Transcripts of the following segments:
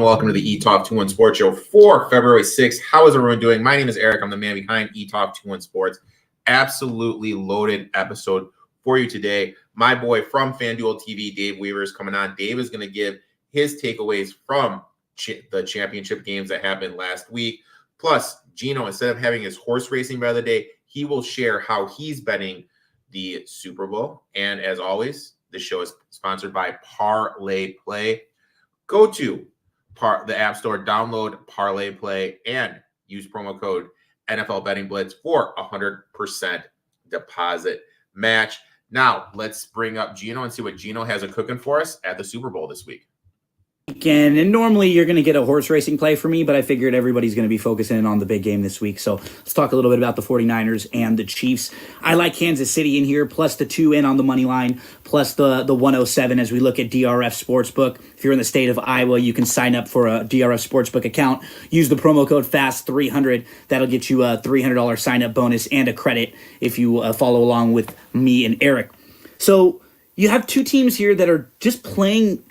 welcome to the Etoft21sports Show for February 6th. How is everyone doing? My name is Erik. I'm the man behind Etoft21sports. Absolutely loaded episode for you today. My boy from Fanduel TV, Dave Weaver, is coming on. Dave is going to give his takeaways from the championship games that happened last week. Plus, Gino, instead of having his horse racing by the day, he will share how he's betting the Super Bowl. And as always, this show is sponsored by Parlay Play. Go to the App Store, download Parlay Play, and use promo code NFL Betting Blitz for 100% deposit match. Now, let's bring up Gino and see what Gino has cooking for us at the Super Bowl this week. And normally you're going to get a horse racing play for me, but I figured everybody's going to be focusing on the big game this week. So let's talk a little bit about the 49ers and the Chiefs. I like Kansas City in here, plus the 2 in on the money line, plus the 107 as we look at DRF Sportsbook. If you're in the state of Iowa, you can sign up for a DRF Sportsbook account. Use the promo code FAST300. That'll get you a $300 sign-up bonus and a credit if you follow along with me and Erik. So you have two teams here that are just playing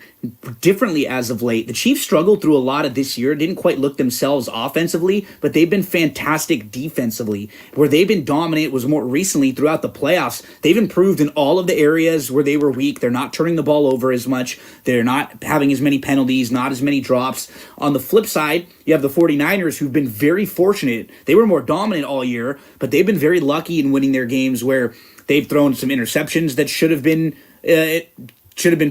differently as of late. The Chiefs struggled through a lot of this year, didn't quite look themselves offensively, but they've been fantastic defensively. Where they've been dominant was more recently throughout the playoffs. They've improved in all of the areas where they were weak. They're not turning the ball over as much. They're not having as many penalties, not as many drops. On the flip side, you have the 49ers who've been very fortunate. They were more dominant all year, but they've been very lucky in winning their games where they've thrown some interceptions that should have been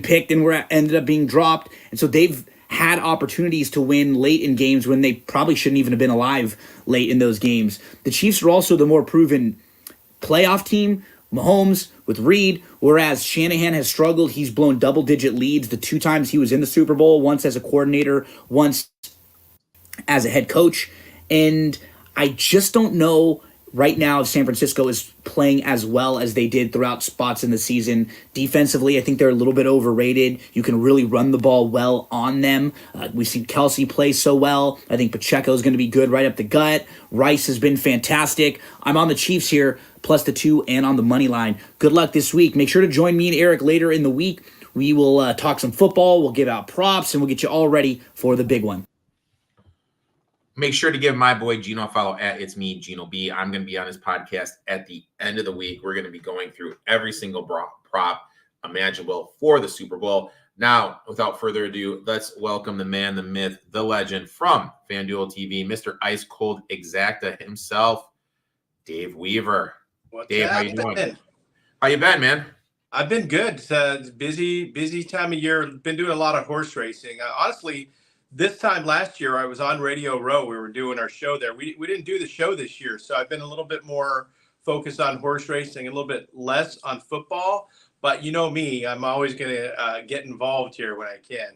picked and ended up being dropped. And so they've had opportunities to win late in games when they probably shouldn't even have been alive late in those games. The Chiefs are also the more proven playoff team, Mahomes with Reed, whereas Shanahan has struggled. He's blown double-digit leads the 2 times he was in the Super Bowl, once as a coordinator, once as a head coach. And I just don't know right now San Francisco is playing as well as they did throughout spots in the season. Defensively, I think they're a little bit overrated. You can really run the ball well on them. We've seen Kelsey play so well. I think Pacheco is going to be good right up the gut. Rice has been fantastic. I'm on the Chiefs here, plus the 2 and on the money line. Good luck this week. Make sure to join me and Erik later in the week. We will talk some football. We'll give out props, and we'll get you all ready for the big one. Make sure to give my boy Gino a follow at It's Me, Gino B. I'm going to be on his podcast at the end of the week. We're going to be going through every single prop imaginable for the Super Bowl. Now, without further ado, let's welcome the man, the myth, the legend from Fanduel TV, Mr. Ice Cold Exacta himself, Dave Weaver. What's Dave, how you doing? How you been, man? I've been good. It's busy time of year. Been doing a lot of horse racing. Honestly, this time last year, I was on Radio Row. We were doing our show there. We didn't do the show this year, so I've been a little bit more focused on horse racing, a little bit less on football. But you know me, I'm always going to get involved here when I can.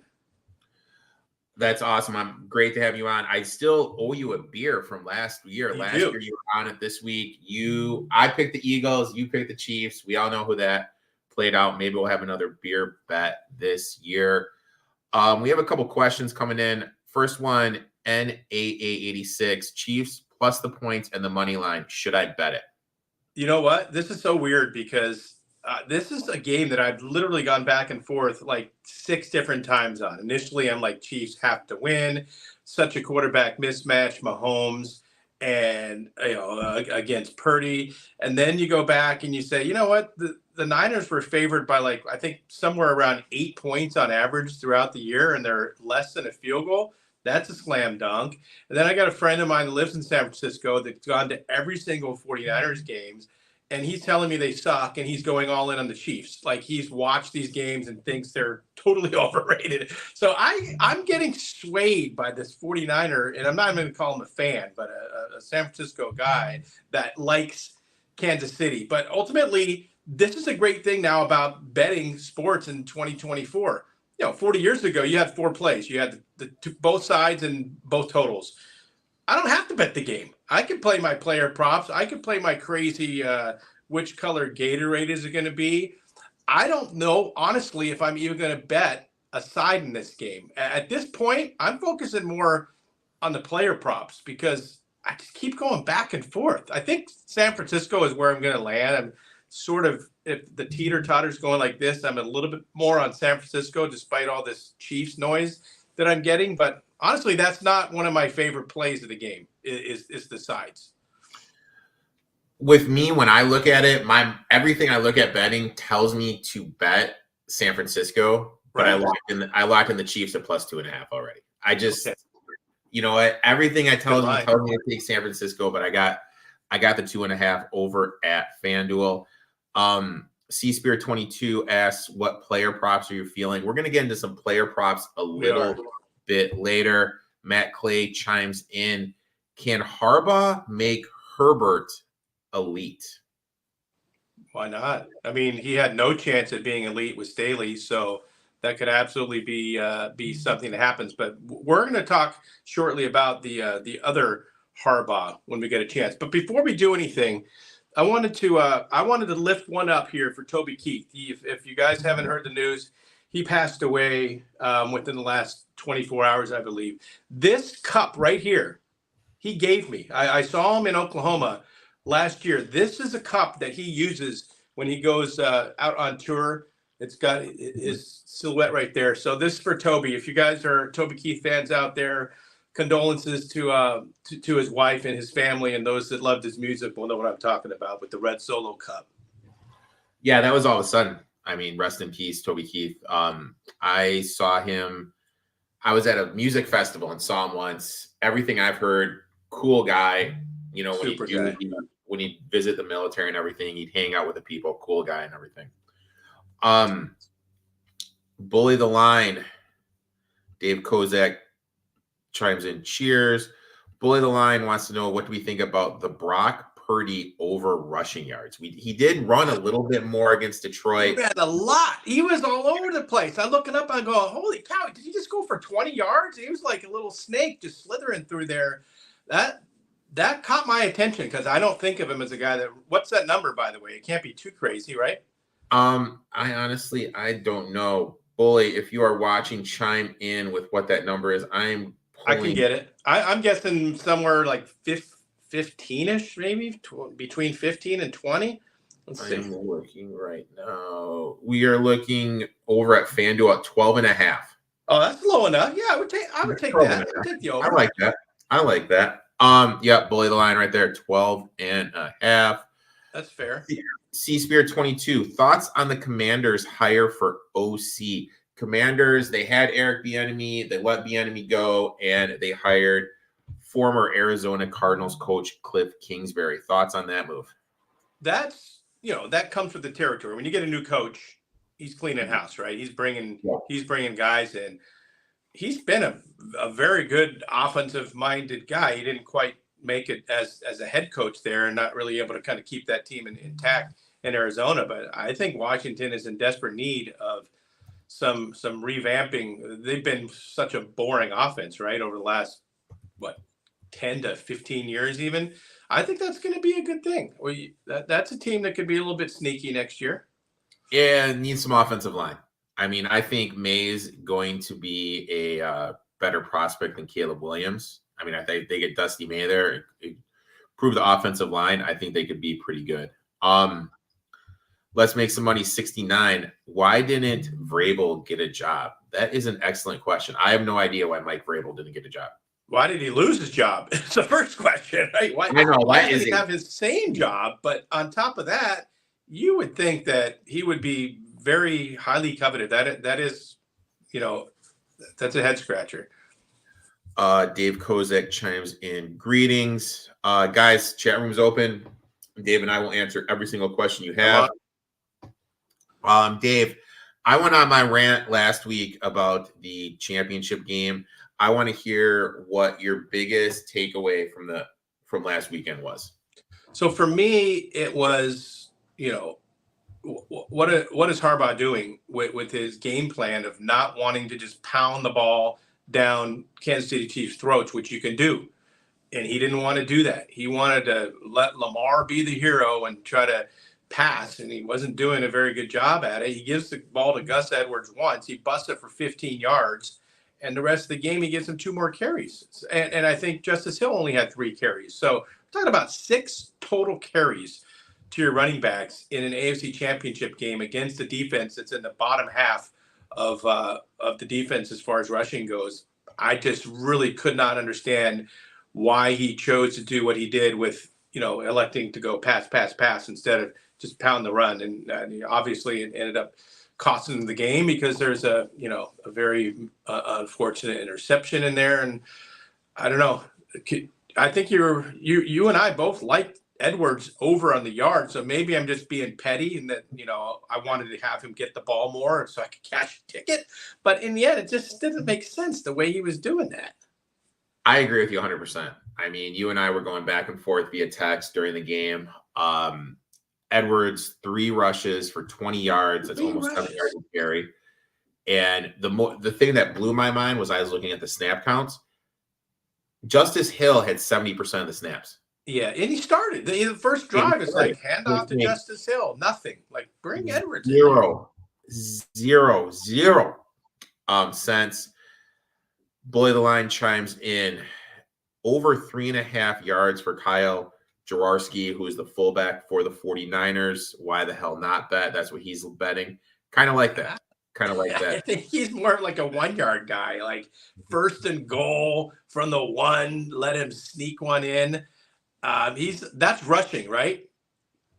That's awesome. I'm great to have you on. I still owe you a beer from last year. Last year you were on it. This week, I picked the Eagles. You picked the Chiefs. We all know who that played out. Maybe we'll have another beer bet this year. We have a couple questions coming in. First one, NAA86, Chiefs plus the points and the money line. Should I bet it? You know what? This is so weird because this is a game that I've literally gone back and forth like 6 different times on. Initially, I'm like, Chiefs have to win. Such a quarterback mismatch, Mahomes and against Purdy. And then you go back and you say, you know what? The Niners were favored by I think somewhere around 8 points on average throughout the year, and they're less than a field goal. That's a slam dunk. And then I got a friend of mine that lives in San Francisco that's gone to every single 49ers games, and he's telling me they suck, and he's going all in on the Chiefs. Like, he's watched these games and thinks they're totally overrated. So I'm getting swayed by this 49er, and I'm not even going to call him a fan, but a San Francisco guy that likes Kansas City. But ultimately, this is a great thing now about betting sports in 2024. 40 years ago, you had 4 plays. You had both sides and both totals. I don't have to bet the game. I can play my player props. I can play my crazy which color Gatorade is it going to be. I don't know, honestly, if I'm even going to bet a side in this game. At this point, I'm focusing more on the player props because I just keep going back and forth. I think San Francisco is where I'm going to land. I'm sort of, if the teeter-totter's going like this, I'm a little bit more on San Francisco despite all this Chiefs noise that I'm getting. But honestly, that's not one of my favorite plays of the game. Is the sides. With me, when I look at it, everything I look at betting tells me to bet San Francisco, but Right. I locked in the Chiefs at +2.5 already. I just, Okay. you know what? Everything I tells me line. tells me to take San Francisco, but I got the 2.5 over at FanDuel. Seaspear22 asks, what player props are you feeling? We're going to get into some player props a little bit later. Matt Clay chimes in. Can Harbaugh make Herbert elite? Why not? I mean, he had no chance at being elite with Staley, so that could absolutely be something that happens. But we're going to talk shortly about the other Harbaugh when we get a chance. But before we do anything, I wanted to lift one up here for Toby Keith. If you guys haven't heard the news, he passed away within the last 24 hours, I believe. This cup right here, he gave me. I saw him in Oklahoma last year. This is a cup that he uses when he goes out on tour. It's got his silhouette right there. So this is for Toby. If you guys are Toby Keith fans out there, condolences to his wife and his family and those that loved his music will know what I'm talking about with the red Solo cup. Yeah, that was all of a sudden. I mean, rest in peace, Toby Keith. I saw him. I was at a music festival and saw him once. Everything I've heard, cool guy. You know, when he'd visit the military and everything, he'd hang out with the people, cool guy and everything. Bully the line. Dave Kozak chimes in, cheers. Bully the line wants to know, what do we think about the Brock Purdy over rushing yards? He did run a little bit more against Detroit. He had a lot. He was all over the place. I look it up, I go, holy cow, did he just go for 20 yards? He was like a little snake just slithering through there. That caught my attention because I don't think of him as a guy that, what's that number, by the way? It can't be too crazy, right? I don't know. Bully, if you are watching, chime in with what that number is. I can get it. I'm guessing somewhere like 15-ish, maybe between 15 and 20. Let's see. I'm looking right now. We are looking over at FanDuel at 12.5. Oh, that's low enough. Yeah, I would take that. I'd take the over. I like that. Yeah, bully the line right there, 12.5. That's fair. Seaspear22, thoughts on the Commanders hire for OC? Commanders, they had Eric Bieniemy, they let Bieniemy go, and they hired former Arizona Cardinals coach Cliff Kingsbury. Thoughts on that move? That's, that comes with the territory. When you get a new coach, he's cleaning house, right? He's bringing guys in. He's been a very good offensive-minded guy. He didn't quite make it as a head coach there and not really able to kind of keep that team intact in Arizona. But I think Washington is in desperate need of some revamping. They've been such a boring offense, right, over the last, 10 to 15 years even. I think that's going to be a good thing. That's a team that could be a little bit sneaky next year. Yeah, needs some offensive line. I mean, I think May's going to be a better prospect than Caleb Williams. I mean, I think they get Dusty May there, improve the offensive line. I think they could be pretty good. Let's make some money. 69. Why didn't Vrabel get a job? That is an excellent question. I have no idea why Mike Vrabel didn't get a job. Why did he lose his job? It's the first question, right? Why did he have his same job? But on top of that, you would think that he would be very highly coveted. That is, that's a head scratcher. Dave Kozak chimes in. Greetings. Guys, chat room's open. Dave and I will answer every single question you have. Dave, I went on my rant last week about the championship game. I want to hear what your biggest takeaway from last weekend was. So for me, it was, what is Harbaugh doing with his game plan of not wanting to just pound the ball down Kansas City Chiefs' throats, which you can do. And he didn't want to do that. He wanted to let Lamar be the hero and try to pass, and he wasn't doing a very good job at it. He gives the ball to Gus Edwards once. He busts it for 15 yards, and the rest of the game he gives him 2 more carries. And I think Justice Hill only had 3 carries. So we're talking about 6 total carries to your running backs in an AFC championship game against a defense that's in the bottom half of the defense as far as rushing goes. I just really could not understand why he chose to do what he did with, electing to go pass instead of just pound the run. And obviously it ended up costing them the game because there's a very unfortunate interception in there. And I don't know. I think you and I both liked Edwards over on the yard. So maybe I'm just being petty and that, I wanted to have him get the ball more so I could cash a ticket. But in the end, it just didn't make sense the way he was doing that. I agree with you 100%. I mean, you and I were going back and forth via text during the game. Edwards, 3 rushes for 20 yards. That's almost 7 yards of carry. And the thing that blew my mind was I was looking at the snap counts. Justice Hill had 70% of the snaps. Yeah, and he started. The first drive is like, hand off to Justice Hill. Nothing. Like, bring Edwards in. Zero cents. Bully of the Line chimes in. Over 3.5 yards for Kyle Jaworski, who is the fullback for the 49ers. Why the hell not bet? That's what he's betting. Kind of like that. I think he's more like a 1-yard guy, like first and goal from the 1, let him sneak one in. That's rushing, right?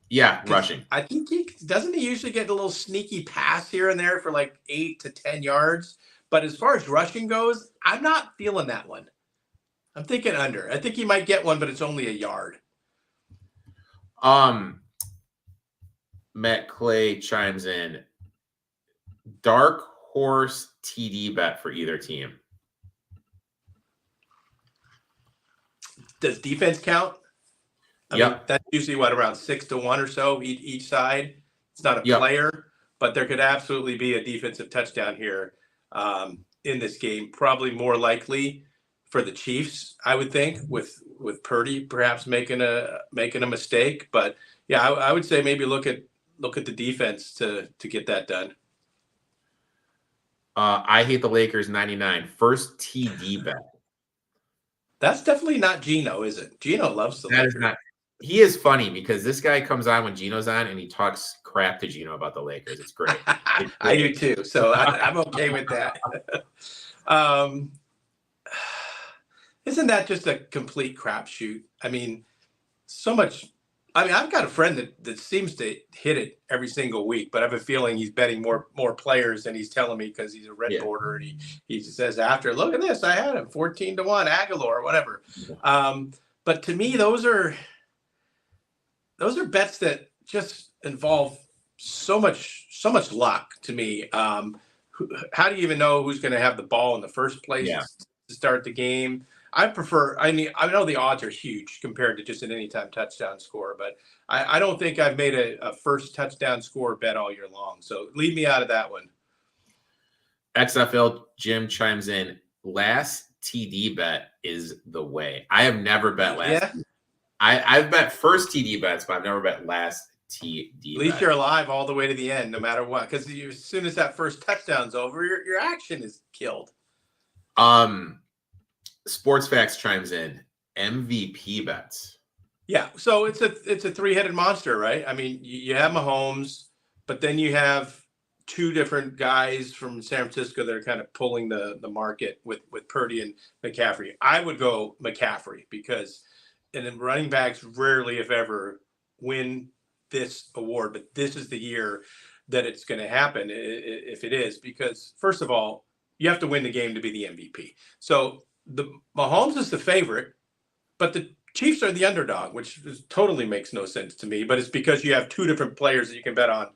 Yeah, rushing. I think he usually get a little sneaky pass here and there for like 8 to 10 yards. But as far as rushing goes, I'm not feeling that one. I'm thinking under. I think he might get one, but it's only a yard. Matt Clay chimes in. Dark horse TD bet for either team. Does defense count? I mean, that's usually around 6 to 1 or so each side. It's not a player, but there could absolutely be a defensive touchdown here in this game. Probably more likely for the Chiefs, I would think, with Purdy perhaps making a mistake. But yeah, I would say maybe look at the defense to get that done. I hate the Lakers 99. First TD bet. That's definitely not Gino, is it? Gino loves the Lakers. Is not. He is funny because this guy comes on when Gino's on and he talks crap to Gino about the Lakers. It's great. I do too. So I'm okay with that. Isn't that just a complete crapshoot? I mean, so much. I mean, I've got a friend that seems to hit it every single week, but I have a feeling he's betting more players than he's telling me because he's a red border and he says after, look at this, I had him 14 to 1, Aguilar, or whatever. But to me, those are bets that just involve so much luck to me. How do you even know who's going to have the ball in the first place to start the game? I know the odds are huge compared to just an anytime touchdown score, but I don't think I've made a first touchdown score bet all year long. So leave me out of that one. XFL Jim chimes in. Last TD bet is the way. I have never bet last. Yeah. I've bet first TD bets, but I've never bet last TD. At least you're alive all the way to the end, no matter what. Because as soon as that first touchdown's over, your action is killed. Sports Facts chimes in. MVP bets. Yeah, so it's a 3-headed monster, right? I mean, you have Mahomes, but then you have 2 different guys from San Francisco that are kind of pulling the market with Purdy and McCaffrey. I would go McCaffrey because, and then running backs rarely, if ever, win this award, but this is the year that it's going to happen if it is, because first of all, you have to win the game to be the MVP. So the Mahomes is the favorite, but the Chiefs are the underdog, which totally makes no sense to me. But it's because you have 2 different players that you can bet on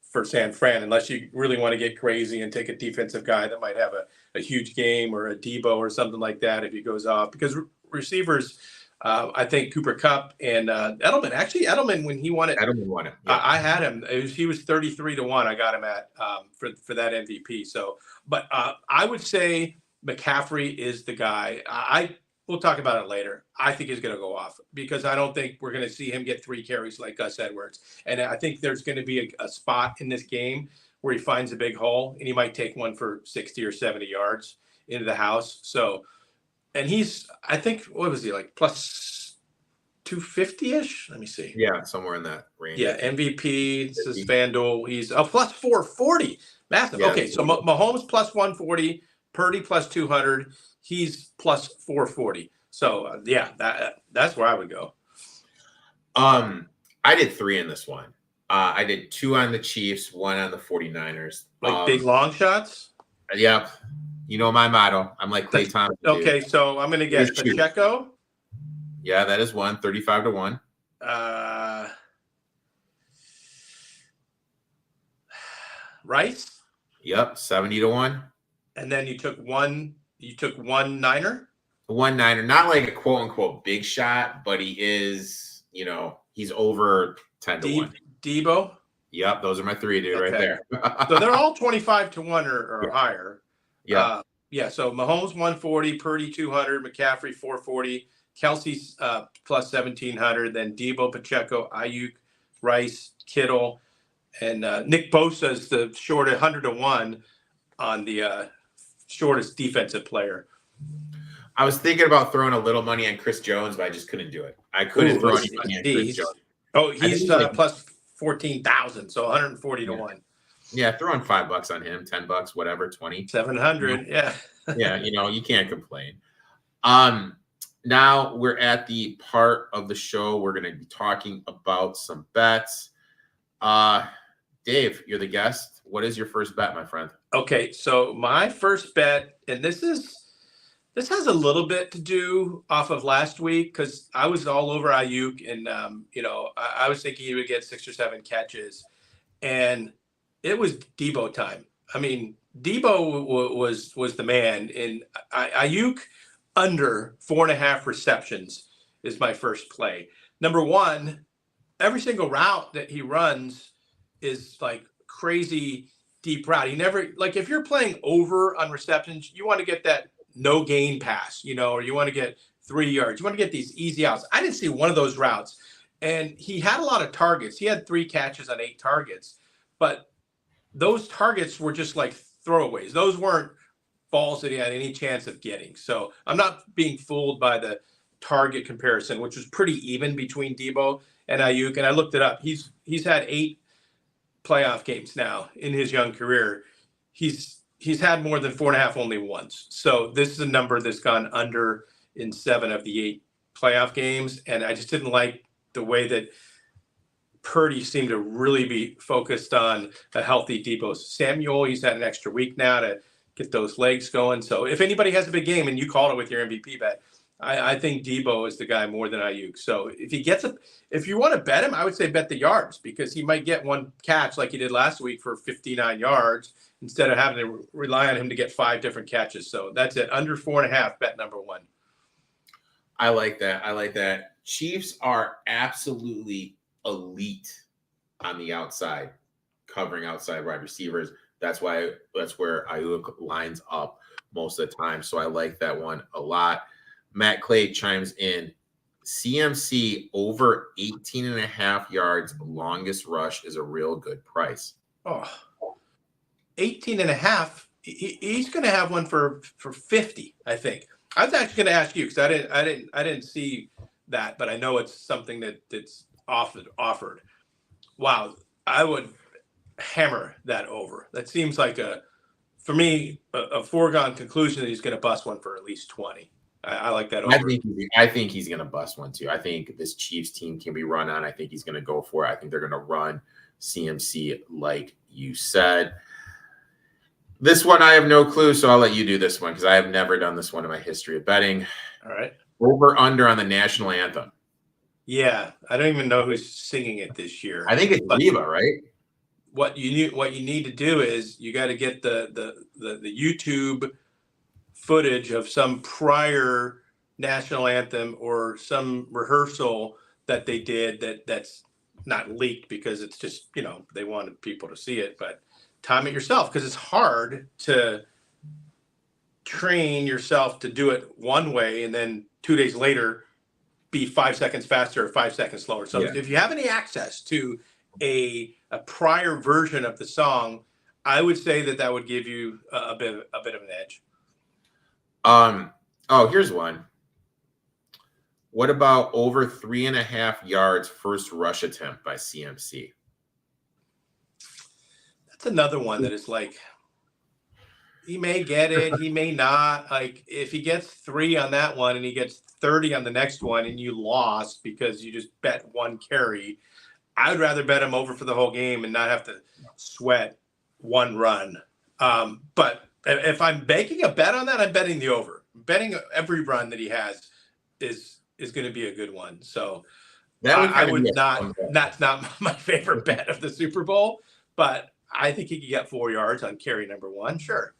for San Fran, unless you really want to get crazy and take a defensive guy that might have a huge game or a Debo or something like that if he goes off. Because receivers, I think Cooper Kupp and Edelman. Actually, Edelman, when he won it, Yeah. I had him. He was 33 to 1. I got him at for that MVP. So, but I would say McCaffrey is the guy. We'll talk about it later. I think he's going to go off because I don't think we're going to see him get 3 carries like Gus Edwards. And I think there's going to be a spot in this game where he finds a big hole and he might take one for 60 or 70 yards into the house. So, and he's, I think, what was he, like plus 250-ish? Let me see. Yeah, somewhere in that range. Yeah, MVP, this is Fanduel. He's plus 440. Massive. Yeah, okay, so Mahomes plus 140, Purdy plus 200. He's plus 440. So yeah, that's where I would go. I did 3 in this one. I did 2 on the Chiefs, 1 on the 49ers. Like big long shots? Yep. You know my motto. I'm like Clay Thompson. Okay, so I'm going to guess Pacheco. Yeah, that is 1, 35 to 1. Rice? Yep, 70 to 1. And then you took one Niner? One Niner, not like a quote unquote big shot, but he is, he's over 10 to 1. Debo? Yep, those are my 3, dude, right there. So they're all 25 to 1 or higher. Yeah. Yeah, so Mahomes 140, Purdy 200, McCaffrey 440, Kelsey's plus 1,700, then Debo, Pacheco, Ayuk, Rice, Kittle, and Nick Bosa is the short 100 to 1 on the shortest defensive player. I was thinking about throwing a little money on Chris Jones, but I just couldn't do it. I couldn't throw any money on Chris Jones. Oh, he's plus 14,000, so 140 to 1. Yeah, throwing $5 on him, $10, whatever, 20. 700, yeah. Yeah, you can't complain. Now we're at the part of the show we're going to be talking about some bets. Dave, you're the guest. What is your first bet, my friend? Okay, so my first bet, and this has a little bit to do off of last week because I was all over Ayuk, and I was thinking he would get 6 or 7 catches, and it was Debo time. I mean, Debo was the man, and Ayuk under 4.5 receptions is my first play. Number one, every single route that he runs is like crazy deep route. He never, like, if you're playing over on receptions, you want to get that no gain pass, or you want to get 3 yards. You want to get these easy outs. I didn't see one of those routes, and he had a lot of targets. He had 3 catches on 8 targets, but those targets were just like throwaways. Those weren't balls that he had any chance of getting. So I'm not being fooled by the target comparison, which was pretty even between Debo and Ayuk. And I looked it up. He's had 8 playoff games now in his young career. He's had more than 4.5 only once. So this is a number that's gone under in 7 of the 8 playoff games. And I just didn't like the way that Purdy seemed to really be focused on a healthy Debo Samuel. He's had an extra week now to get those legs going. So if anybody has a big game, and you called it with your MVP bet, I think Debo is the guy more than Ayuk. So if you want to bet him, I would say bet the yards, because he might get 1 catch like he did last week for 59 yards instead of having to rely on him to get 5 different catches. So that's it. Under 4.5, bet number 1. I like that. Chiefs are absolutely elite on the outside, covering outside wide receivers. That's where Ayuk lines up most of the time. So I like that one a lot. Matt Clay chimes in. CMC over 18.5 yards, longest rush is a real good price. Oh, 18.5. He's going to have one for 50, I think. I was actually going to ask you, because I didn't see that, but I know it's something that's offered. Wow, I would hammer that over. That seems like for me a foregone conclusion that he's going to bust one for at least 20. I like that over. I think he's going to bust one too. I think this Chiefs team can be run on. I think he's going to go for it. I think they're going to run CMC like you said. This one I have no clue, so I'll let you do this one because I have never done this one in my history of betting. All right. Over under on the national anthem. Yeah, I don't even know who's singing it this year. I think it's Reva, right? What you need to do is you got to get the YouTube footage of some prior national anthem or some rehearsal that they did that's not leaked because it's just, they wanted people to see it, but time it yourself, because it's hard to train yourself to do it one way and then 2 days later be 5 seconds faster or 5 seconds slower. So if you have any access to a prior version of the song, I would say that would give you a bit of an edge. Here's one. What about over 3.5 yards first rush attempt by CMC? That's another one that is like, He may get it. He may not. Like, if he gets 3 on that one and he gets 30 on the next one and you lost because you just bet one carry, I would rather bet him over for the whole game and not have to sweat one run. But if I'm making a bet on that, I'm betting the over. Betting every run that he has is going to be a good one. So I would not. That's not my favorite bet of the Super Bowl, but I think he could get 4 yards on carry number 1. Sure.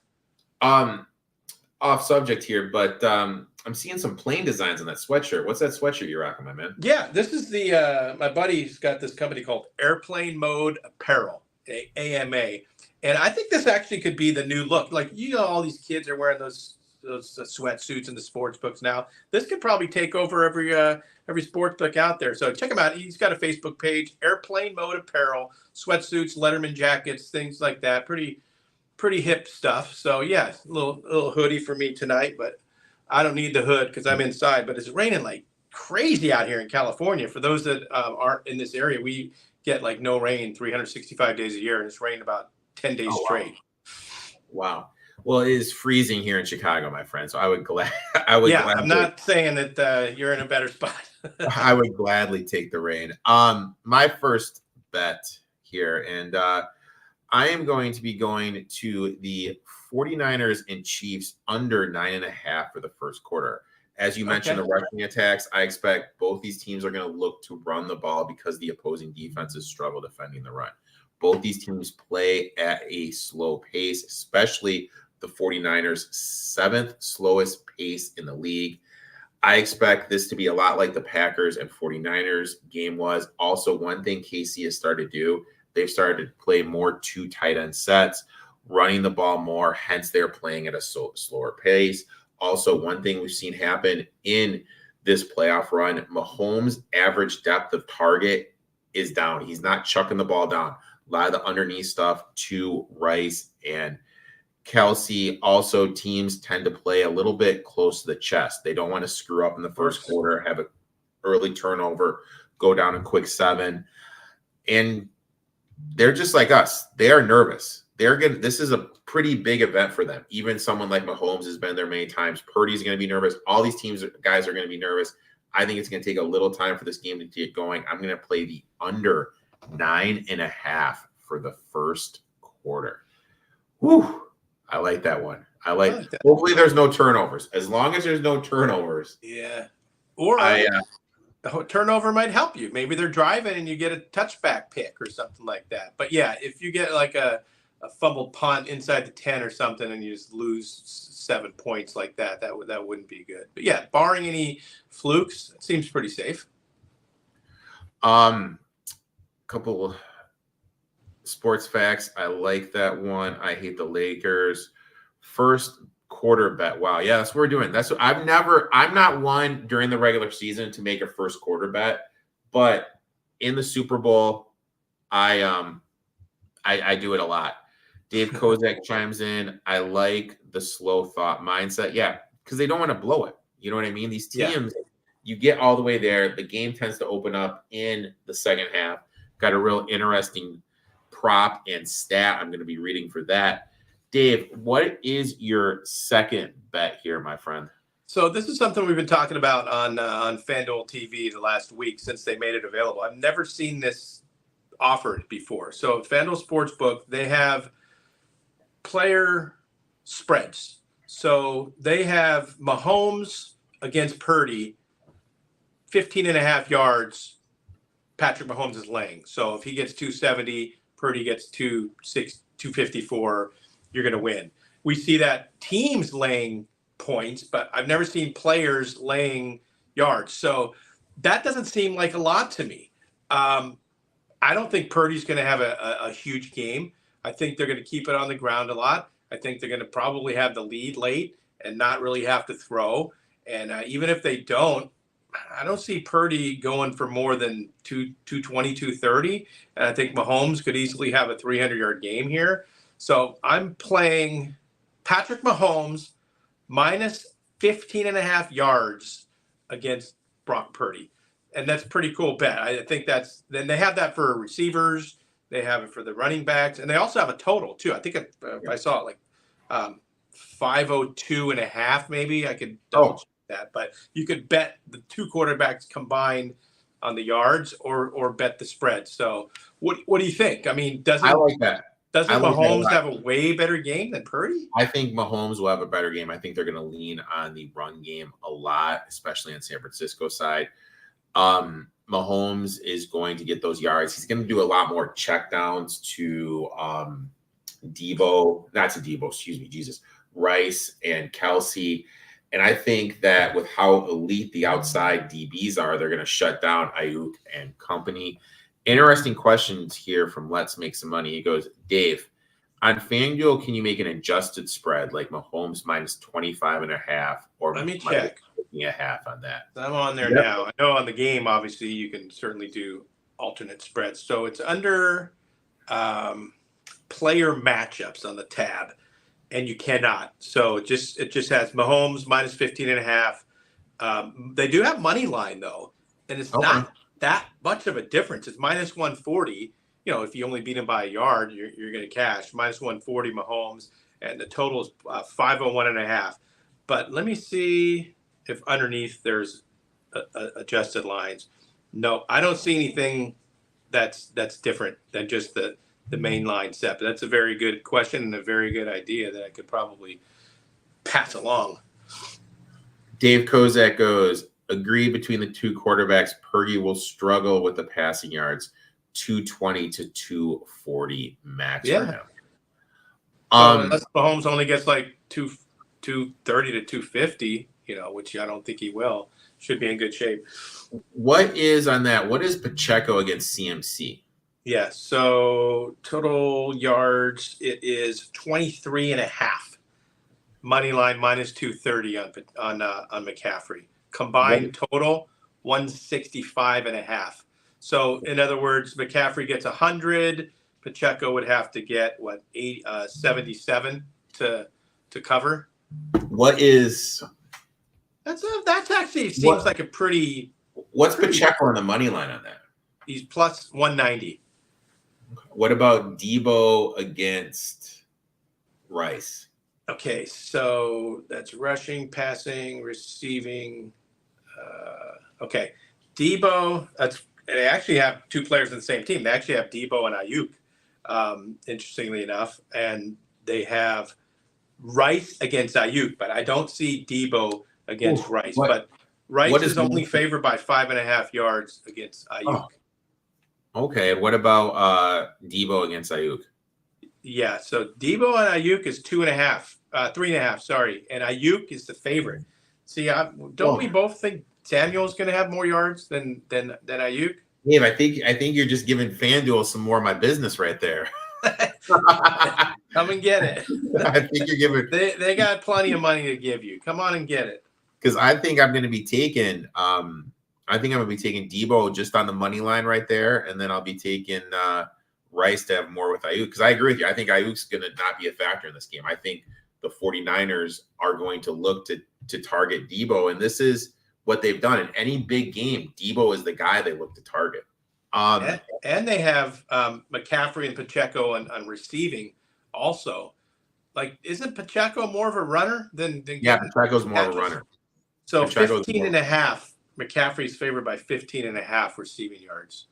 Off subject here, but I'm seeing some plain designs on that sweatshirt. What's that sweatshirt you're rocking, my man? Yeah, this is the my buddy's got this company called Airplane Mode Apparel, AMA, and I think this actually could be the new look. Like, all these kids are wearing those sweatsuits in the sports books now. This could probably take over every sports book out there. So check him out. He's got a Facebook page, Airplane Mode Apparel, sweatsuits, Letterman jackets, things like that. Pretty hip stuff. So yeah, a little hoodie for me tonight, but I don't need the hood because I'm inside. But it's raining like crazy out here in California. For those that aren't in this area, we get like no rain 365 days a year, and it's rained about 10 days straight. Wow. Well, it is freezing here in Chicago, my friend. So I'm not saying that you're in a better spot. I would gladly take the rain. My first bet here, and I am going to be going to the 49ers and Chiefs under 9.5 for the first quarter. As you mentioned, the rushing attacks, I expect both these teams are going to look to run the ball because the opposing defenses struggle defending the run. Both these teams play at a slow pace, especially the 49ers' 7th slowest pace in the league. I expect this to be a lot like the Packers and 49ers game was. Also, one thing KC has started to do, they've started to play more 2 tight end sets, running the ball more, hence they're playing at a slower pace. Also, one thing we've seen happen in this playoff run, Mahomes' average depth of target is down. He's not chucking the ball down. A lot of the underneath stuff to Rice and Kelsey. Also, teams tend to play a little bit close to the chest. They don't want to screw up in the first quarter, have an early turnover, go down a quick 7. And they're just like us. They are nervous. This is a pretty big event for them. Even someone like Mahomes has been there many times. Purdy's going to be nervous. All these guys are going to be nervous. I think it's going to take a little time for this game to get going. I'm going to play the under 9.5 for the first quarter. Whew. I like that one. I like that. Hopefully there's no turnovers. As long as there's no turnovers. Yeah. Or the turnover might help you. Maybe they're driving and you get a touchback pick or something like that. But yeah, if you get like a fumbled punt inside the 10 or something and you just lose 7 points like that, that wouldn't be good. But yeah, barring any flukes, it seems pretty safe. Couple sports facts. I like that one. I hate the Lakers. First quarter bet. Wow. Yeah, that's what we're doing. That's what I'm not one during the regular season to make a first quarter bet, but in the Super Bowl, I do it a lot. Dave Kozak chimes in. I like the slow thought mindset. Yeah, because they don't want to blow it. You know what I mean? These teams, you get all the way there. The game tends to open up in the second half. Got a real interesting prop and stat I'm going to be reading for that. Dave, what is your second bet here, my friend? So this is something we've been talking about on Fanduel TV the last week since they made it available. I've never seen this offered before. So Fanduel Sportsbook, they have player spreads. So they have Mahomes against Purdy, 15.5 yards. Patrick Mahomes is laying. So if he gets 270, Purdy gets 254, you're going to win. We see that teams laying points, but I've never seen players laying yards. So that doesn't seem like a lot to me. I don't think Purdy's going to have a huge game. I think they're going to keep it on the ground a lot. I think they're going to probably have the lead late and not really have to throw. And even if they don't, I don't see Purdy going for more than 220, 230. And I think Mahomes could easily have a 300-yard game here. So I'm playing Patrick Mahomes minus 15.5 yards against Brock Purdy. And that's a pretty cool bet. I think then they have that for receivers. They have it for the running backs. And they also have a total, too. I think if I saw it, like 502.5, maybe. I could double check that, but you could bet the two quarterbacks combined on the yards or bet the spread. So what do you think? I mean, I like that. Doesn't Mahomes have a way better game than Purdy? I think Mahomes will have a better game. I think they're going to lean on the run game a lot, especially on San Francisco side. Mahomes is going to get those yards. He's going to do a lot more checkdowns to Rice and Kelsey. And I think that with how elite the outside DBs are, they're going to shut down Ayuk and company. Interesting questions here from Let's Make Some Money. He goes, Dave, on FanDuel, can you make an adjusted spread like Mahomes minus 25.5 or let me check a half on that? I'm on there now. I know on the game, obviously, you can certainly do alternate spreads. So it's under player matchups on the tab, and you cannot. So it just has Mahomes minus 15.5. They do have money line though, and it's not that much of a difference. It's minus 140. You know, if you only beat him by a yard, you're going to cash. Minus 140 Mahomes, and the total is 501.5. But let me see if underneath there's adjusted lines. No, I don't see anything that's different than just the main line set. But that's a very good question and a very good idea that I could probably pass along. Dave Kozak goes, agree between the two quarterbacks. Purdy will struggle with the passing yards, 220 to 240 max for him. Unless Mahomes only gets like 230 to 250, you know, which I don't think he will, should be in good shape. What is on that? What is Pacheco against CMC? Yeah, so total yards, it is 23.5. Money line minus 230 on McCaffrey. Combined total 165.5. So in other words, McCaffrey gets 100. Pacheco would have to get 77 to cover. What is that's actually seems like a pretty. What's Pacheco on the money line on that? He's plus 190. What about Debo against Rice? Okay, so that's rushing, passing, receiving. Okay, Debo. They actually have two players in the same team. They actually have Debo and Ayuk, interestingly enough, and they have Rice against Ayuk, but I don't see Debo against Rice. But Rice is only favored by 5.5 yards against Ayuk. Okay, and what about Debo against Ayuk? Yeah, so Debo and Ayuk is 3.5. Sorry, and Ayuk is the favorite. See, don't we both think Samuel's going to have more yards than Ayuk? Dave, I think you're just giving FanDuel some more of my business right there. Come and get it. I think you're giving. They got plenty of money to give you. Come on and get it. Because I think I'm going to be taking. I think I'm going to be taking Debo just on the money line right there, and then I'll be taking Rice to have more with Ayuk. Because I agree with you. I think Ayuk's going to not be a factor in this game. I think the 49ers are going to look to target Debo, and this is what they've done in any big game. Debo is the guy they look to target. And they have McCaffrey and Pacheco on receiving also. Like, isn't Pacheco more of a runner than Pacheco's more of a runner. So 15.5. McCaffrey's favored by 15.5 receiving yards.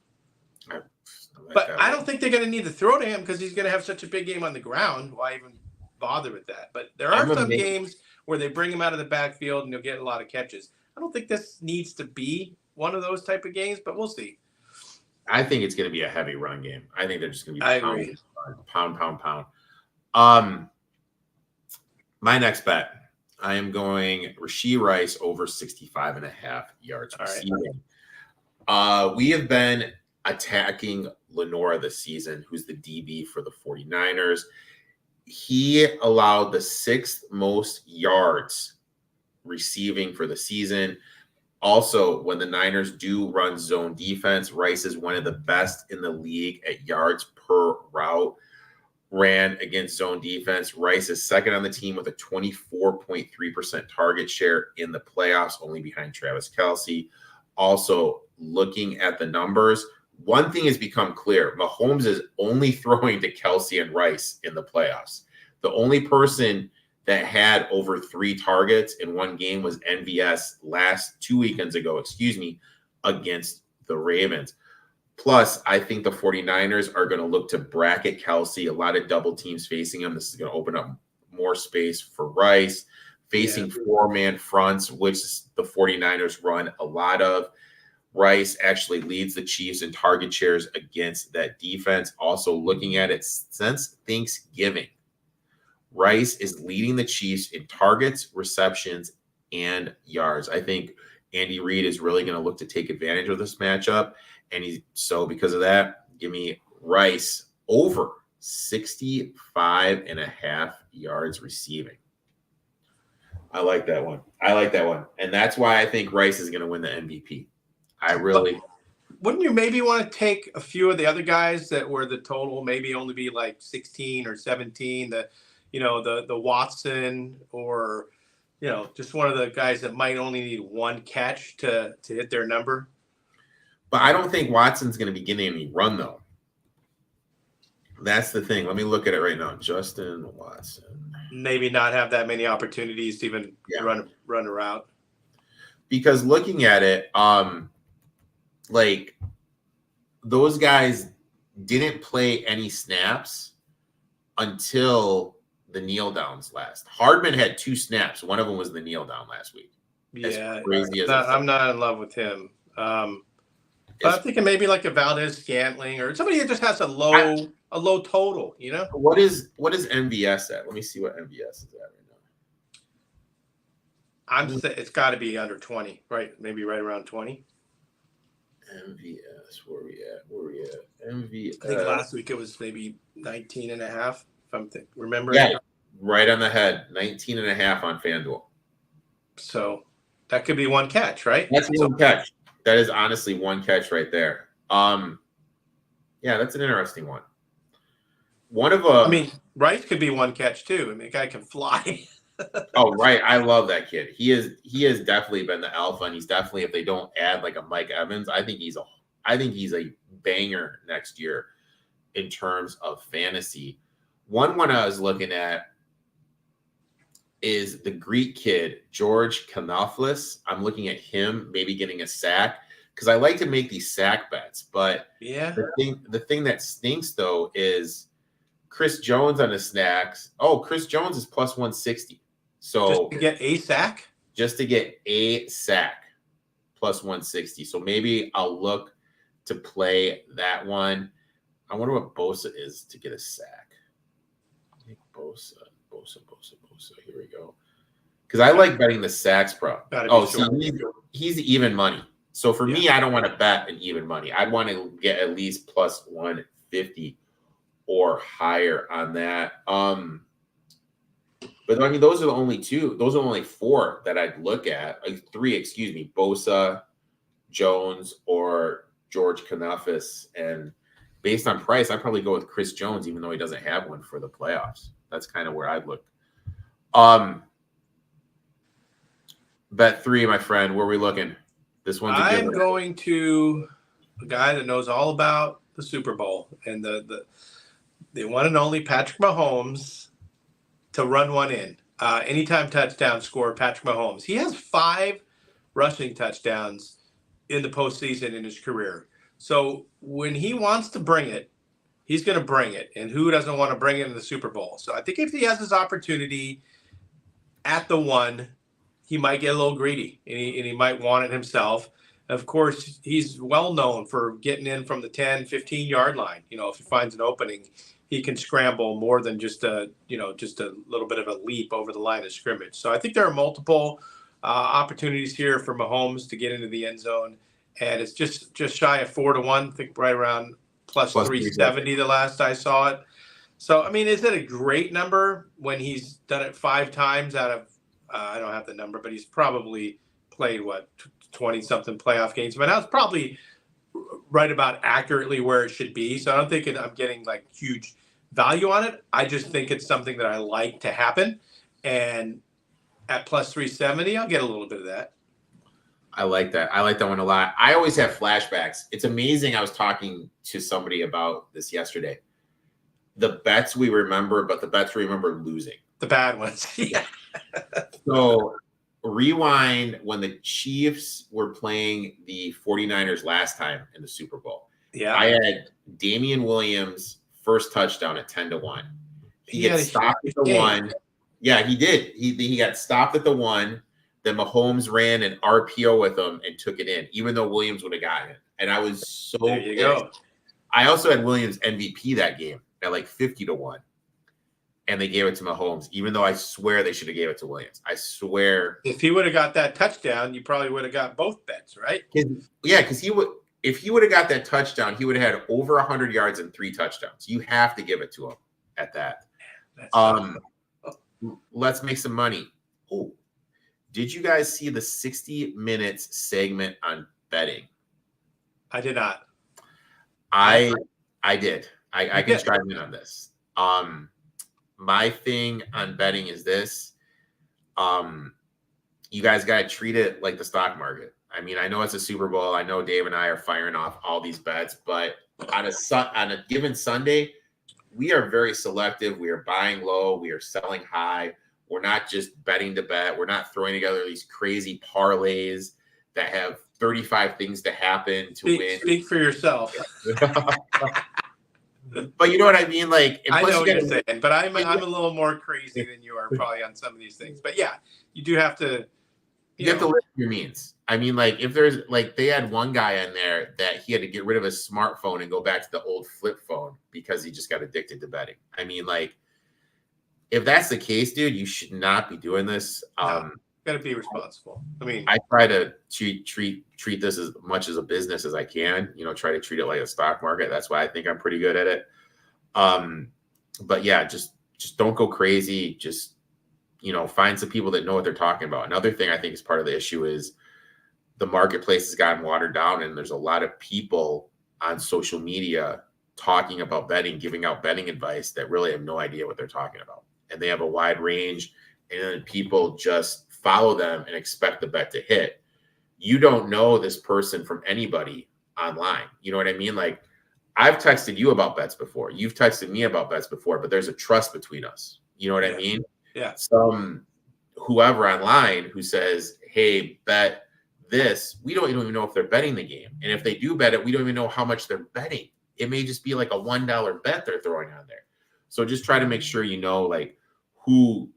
But I don't think they're going to need to throw to him because he's going to have such a big game on the ground. Why even bother with that? But there are some games where they bring him out of the backfield and he'll get a lot of catches. I don't think this needs to be one of those type of games, but we'll see. I think it's going to be a heavy run game. I think they're just going to be pound. My next bet, I am going Rashee Rice over 65.5 yards receiving. We have been attacking Lenore this season, who's the DB for the 49ers. He allowed the 6th most yards receiving for the season. Also, when the Niners do run zone defense, Rice is one of the best in the league at yards per route ran against zone defense. Rice is second on the team with a 24.3% target share in the playoffs, only behind Travis Kelce. Also, looking at the numbers, one thing has become clear. Mahomes is only throwing to Kelce and Rice in the playoffs. The only person that had over 3 targets in one game was NVS last 2 weekends ago, against the Ravens. Plus, I think the 49ers are going to look to bracket Kelsey. A lot of double teams facing him. This is going to open up more space for Rice. Facing 4-man fronts, which the 49ers run a lot of. Rice actually leads the Chiefs in target shares against that defense. Also looking at it since Thanksgiving, Rice is leading the Chiefs in targets, receptions, and yards. I think Andy Reid is really going to look to take advantage of this matchup. And because of that, give me Rice over 65.5 yards receiving. I like that one. And that's why I think Rice is going to win the MVP. Wouldn't you maybe want to take a few of the other guys that were the total maybe only be like 16 or 17, the Watson, or, just one of the guys that might only need one catch to hit their number? But I don't think Watson's going to be getting any run, though. That's the thing. Let me look at it right now. Justin Watson. Maybe not have that many opportunities to even run a route. Because looking at it, like those guys didn't play any snaps until the kneel downs last. Hardman had 2 snaps. One of them was the kneel down last week. I'm not in love with him. But I'm thinking maybe like a Valdez Scantling or somebody that just has a low total, What is MVS at? Let me see what MVS is at right now. It's got to be under 20, right? Maybe right around 20. MVS, where we at? MVS. I think last week it was maybe 19.5, if I'm remembering. Yeah, right on the head. 19.5 on Fanduel. So that could be one catch, right? That's one catch. That is honestly one catch right there. Yeah, that's an interesting one. Rice could be one catch too. The guy can fly. Oh, right. I love that kid. He has definitely been the alpha, and he's definitely, if they don't add like a Mike Evans, I think he's a banger next year in terms of fantasy. One I was looking at is the Greek kid, George Kanoflis. I'm looking at him maybe getting a sack because I like to make these sack bets. But the thing that stinks though is Chris Jones on his snacks. Oh, Chris Jones is plus 160. So just to get a sack? Just to get a sack, plus 160. So maybe I'll look to play that one. I wonder what Bosa is to get a sack. Bosa. Here we go. Because I like betting the sacks, bro. He's even money. So for me, I don't want to bet an even money. I'd want to get at least plus 150 or higher on that. But those are the only 2. Those are only 4 that I'd look at. 3, excuse me. Bosa, Jones, or George Kanofis. And based on price, I'd probably go with Chris Jones, even though he doesn't have one for the playoffs. That's kind of where I'd look. Bet 3, my friend. Where are we looking? This one's a good one. I'm going to a guy that knows all about the Super Bowl and the one and only Patrick Mahomes to run one in. Anytime touchdown score, Patrick Mahomes. He has 5 rushing touchdowns in the postseason in his career. So when he wants to bring it, he's going to bring it. And who doesn't want to bring it in the Super Bowl? So I think if he has his opportunity at the 1, he might get a little greedy and he might want it himself. Of course, he's well known for getting in from the 10, 15-yard line. If he finds an opening, he can scramble more than just a little bit of a leap over the line of scrimmage. So I think there are multiple opportunities here for Mahomes to get into the end zone. And it's just shy of 4-1, I think right around plus 370 the last I saw it. So, is it a great number when he's done it 5 times out of, I don't have the number, but he's probably played, 20-something playoff games. But that's probably right about accurately where it should be. So I don't think I'm getting like huge value on it. I just think it's something that I like to happen. And at plus 370, I'll get a little bit of that. I like that. I like that one a lot. I always have flashbacks. It's amazing. I was talking to somebody about this yesterday. The bets we remember, but the bets we remember losing. The bad ones. Yeah. So rewind when the Chiefs were playing the 49ers last time in the Super Bowl. Yeah. I had Damian Williams first touchdown at 10-1. He gets stopped at the 1. Yeah, he did. He got stopped at the 1. Then Mahomes ran an RPO with him and took it in, even though Williams would have gotten it. And I was so there you go. I also had Williams MVP that game at like 50-1. And they gave it to Mahomes, even though I swear they should have gave it to Williams. I swear. If he would have got that touchdown, you probably would have got both bets, right? Yeah, because if he would have got that touchdown, he would have had over 100 yards and 3 touchdowns. You have to give it to him at that. Let's make some money. Oh, did you guys see the 60 Minutes segment on betting? I did not. I did. I can chime in on this. My thing on betting is this. You guys got to treat it like the stock market. I mean, I know it's a Super Bowl. I know Dave and I are firing off all these bets, but on a given Sunday, we are very selective. We are buying low. We are selling high. We're not just betting to bet. We're not throwing together these crazy parlays that have 35 things to happen to win. Speak for yourself. But you know what I mean? Like, I know what you're saying, but I'm a little more crazy than you are probably on some of these things. But yeah, you do have to. You have to limit your means. I mean, like, if there's like they had one guy in there that he had to get rid of his smartphone and go back to the old flip phone because he just got addicted to betting. I mean, like, if that's the case, dude, you should not be doing this. Got to be responsible. I mean, I try to treat this as much as a business as I can. You know, try to treat it like a stock market. That's why I think I'm pretty good at it. But yeah, just don't go crazy. Just, you know, find some people that know what they're talking about. Another thing I think is part of the issue is the marketplace has gotten watered down, and there's a lot of people on social media talking about betting, giving out betting advice that really have no idea what they're talking about. And they have a wide range, and then people just follow them and expect the bet to hit. You don't know this person from anybody online. You know what I mean? Like, I've texted you about bets before. You've texted me about bets before, but there's a trust between us. You know what I mean? Yeah. Some whoever online who says, hey, bet this, we don't even know if they're betting the game. And if they do bet it, we don't even know how much they're betting. It may just be like a $1 bet they're throwing on there. So just try to make sure you know, like, who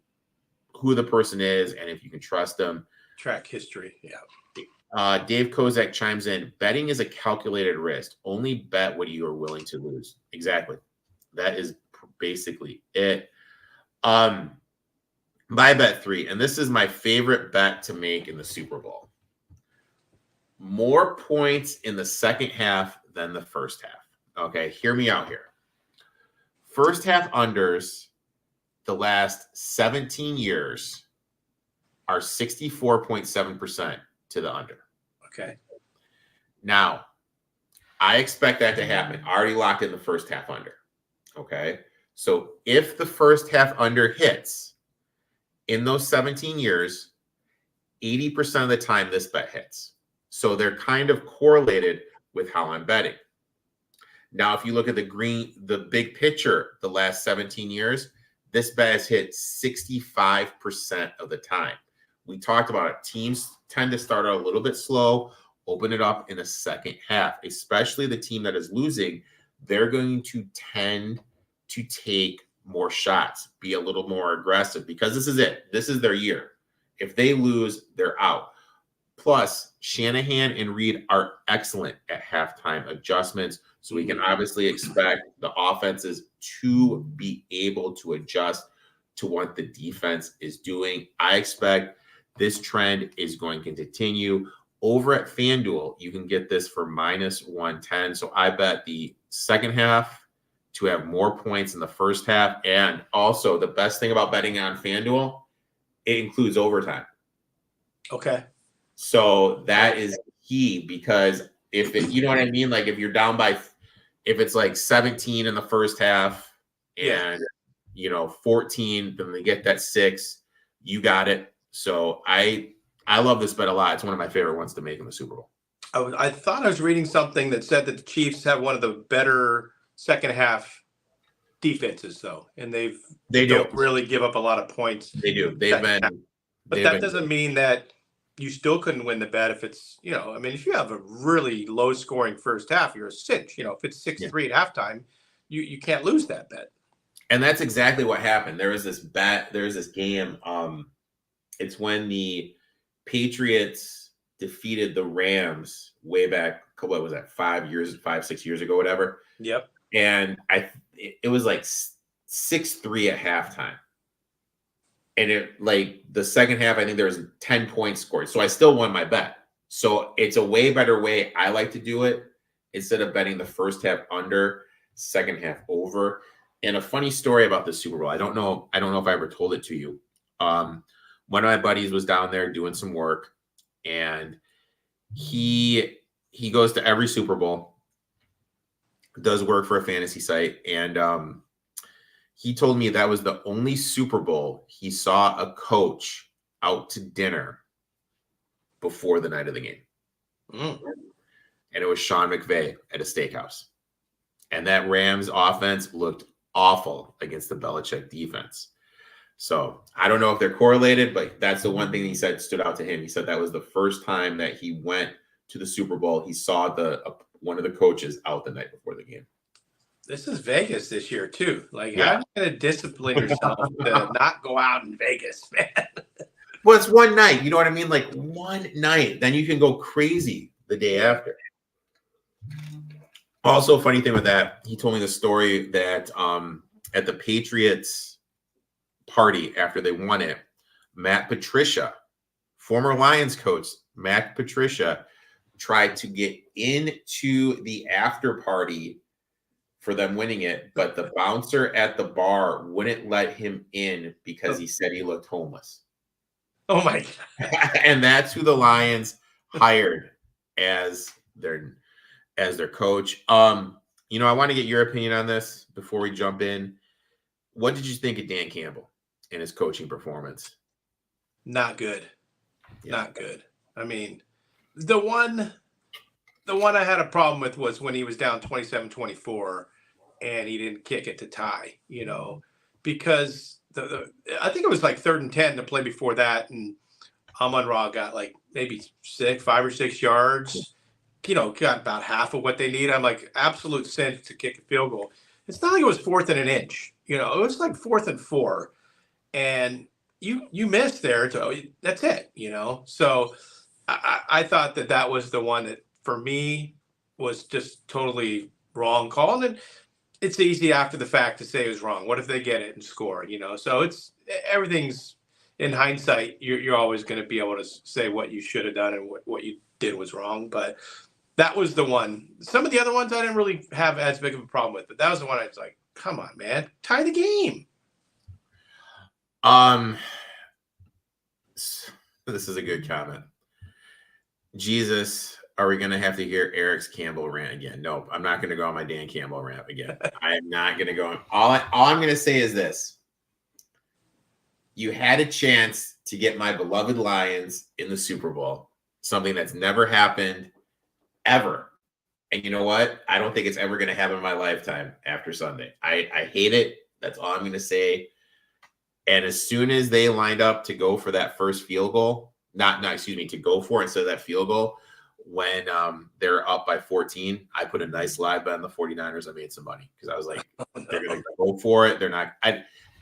the person is and if you can trust them. Track history. Yeah. Dave Kozak chimes in, betting is a calculated risk. Only bet what you are willing to lose. Exactly. That is basically it. My bet 3, and this is my favorite bet to make in the Super Bowl. More points in the second half than the first half. Okay, hear me out here. First half unders the last 17 years are 64.7% to the under. Okay. Now, I expect that to happen. I already locked in the first half under. Okay. So if the first half under hits in those 17 years, 80% of the time this bet hits. So they're kind of correlated with how I'm betting. Now, if you look at the big picture, the last 17 years, this bet has hit 65% of the time. We talked about it. Teams tend to start out a little bit slow, open it up in the second half, especially the team that is losing. They're going to tend to take more shots, be a little more aggressive, because this is it. This is their year. If they lose, they're out. Plus, Shanahan and Reed are excellent at halftime adjustments. So we can obviously expect the offenses to be able to adjust to what the defense is doing. I expect this trend is going to continue. Over at Fanduel, you can get this for -110. So I bet the second half to have more points in the first half. And also, the best thing about betting on Fanduel, it includes overtime. Okay. So that is key, because if it, you know what I mean? Like, if you're down by, if it's like 17 in the first half and, 14, then they get that 6, you got it. So I love this bet a lot. It's one of my favorite ones to make in the Super Bowl. I thought I was reading something that said that the Chiefs have one of the better second half defenses though, and they don't really give up a lot of points. They do. But that doesn't mean that you still couldn't win the bet if it's, I mean, if you have a really low scoring first half, you're a cinch. If it's 6-3 at halftime, you can't lose that bet. And that's exactly what happened. There was this game. It's when the Patriots defeated the Rams way back, what was that, 5-6 years ago, whatever. Yep. And it was like 6-3 at halftime. And it, like, the second half, I think there was 10 points scored. So I still won my bet. So it's a way better way I like to do it, instead of betting the first half under, second half over. And a funny story about the Super Bowl. I don't know if I ever told it to you. One of my buddies was down there doing some work, and he goes to every Super Bowl, does work for a fantasy site, and he told me that was the only Super Bowl he saw a coach out to dinner before the night of the game. And it was Sean McVay at a steakhouse. And that Rams offense looked awful against the Belichick defense. So I don't know if they're correlated, but that's the one thing he said stood out to him. He said that was the first time that he went to the Super Bowl. He saw one of the coaches out the night before the game. This is Vegas this year too. Like, how are you going to discipline yourself to not go out in Vegas, man? Well, it's one night. You know what I mean? Like, one night. Then you can go crazy the day after. Also, funny thing with that, he told me the story that at the Patriots party after they won it, Matt Patricia, former Lions coach, Matt Patricia, tried to get into the after party for them winning it, but the bouncer at the bar wouldn't let him in because he said he looked homeless. Oh my God. And that's who the Lions hired as their coach. I want to get your opinion on this before we jump in. What did you think of Dan Campbell and his coaching performance? Not good. Yeah. Not good. I mean, the one I had a problem with was when he was down 27-24 and he didn't kick it to tie, because I think it was like 3rd and 10 to play before that, and Amon-Ra got like maybe 5 or 6 yards, got about half of what they need. I'm like, absolute sense to kick a field goal. It's not like it was 4th and an inch, it was like 4th and 4, and you missed there, so that's it, So I thought that was the one that for me was just totally wrong call. And it's easy after the fact to say it was wrong. What if they get it and score, So everything's in hindsight. You're always going to be able to say what you should have done and what you did was wrong. But that was the one. Some of the other ones I didn't really have as big of a problem with, but that was the one I was like, come on, man, tie the game. This is a good comment. Jesus, are we going to have to hear Erik's Campbell rant again? Nope, I'm not going to go on my Dan Campbell rant again. I am not going to go on. All I'm going to say is this. You had a chance to get my beloved Lions in the Super Bowl, something that's never happened ever. And you know what? I don't think it's ever going to happen in my lifetime after Sunday. I hate it. That's all I'm going to say. And as soon as they lined up to go for that first field goal, to go for it instead of that field goal, when they're up by 14, I put a nice live bet on the 49ers. I made some money because I was like, they're going to go for it. They're not.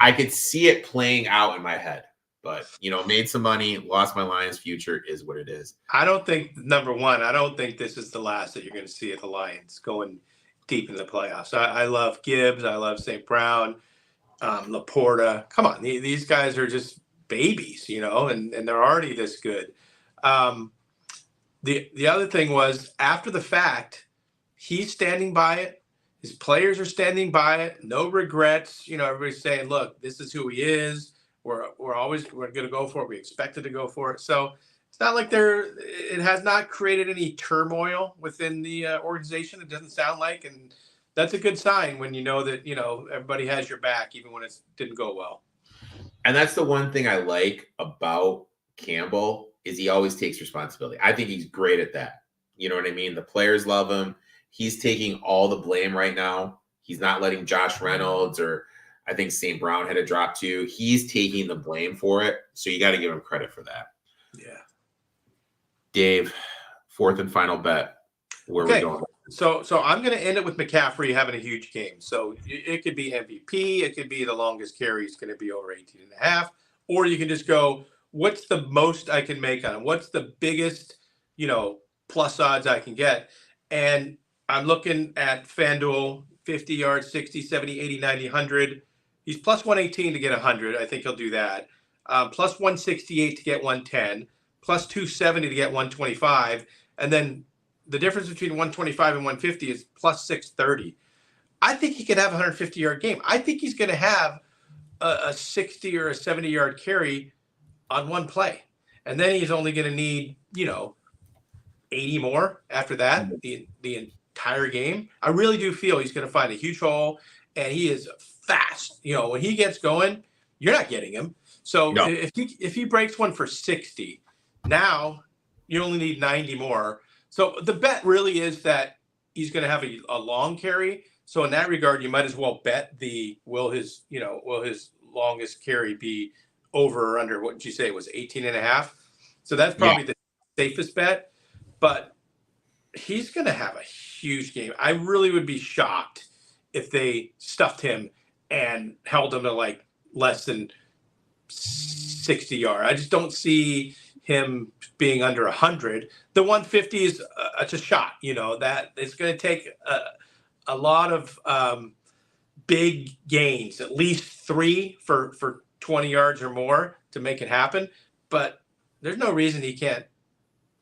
I could see it playing out in my head, but made some money, lost my Lions future is what it is. I don't think, number one, I don't think this is the last that you're going to see at the Lions going deep in the playoffs. I love Gibbs. I love St. Brown, Laporta. Come on. These guys are just babies, and they're already this good. The other thing was, after the fact, he's standing by it. His players are standing by it. No regrets. Everybody's saying, look, this is who he is. We're going to go for it. We expected to go for it. So it's not like it has not created any turmoil within the organization. It doesn't sound like, and that's a good sign when you know that, everybody has your back, even when it didn't go well. And that's the one thing I like about Campbell is he always takes responsibility. I think he's great at that. You know what I mean? The players love him. He's taking all the blame right now. He's not letting Josh Reynolds, or I think St. Brown had a drop too. He's taking the blame for it. So you got to give him credit for that. Yeah. Dave, fourth and final bet. Where are we going? So I'm going to end it with McCaffrey having a huge game. So it could be MVP. It could be the longest carry is going to be over 18 and a half. Or you can just go, what's the most I can make on him? What's the biggest, plus odds I can get? And I'm looking at Fanduel, 50 yards, 60, 70, 80, 90, 100. He's plus 118 to get 100. I think he'll do that. Plus 168 to get 110. Plus 270 to get 125. And then the difference between 125 and 150 is plus 630. I think he could have a 150-yard game. I think he's going to have a 60 or a 70-yard carry on one play. And then he's only going to need, 80 more after that, the entire game. I really do feel he's going to find a huge hole, and he is fast. When he gets going, you're not getting him. So no. If he breaks one for 60, now you only need 90 more. So the bet really is that he's going to have a long carry. So in that regard, you might as well bet will his longest carry be over or under, what did you say it was, 18 and a half? So that's probably the safest bet. But he's going to have a huge game. I really would be shocked if they stuffed him and held him to like less than 60 yards. I just don't see him being under 100. The 150 is it's a shot, that it's going to take a lot of big gains, at least 3 for 20 yards or more to make it happen. But there's no reason he can't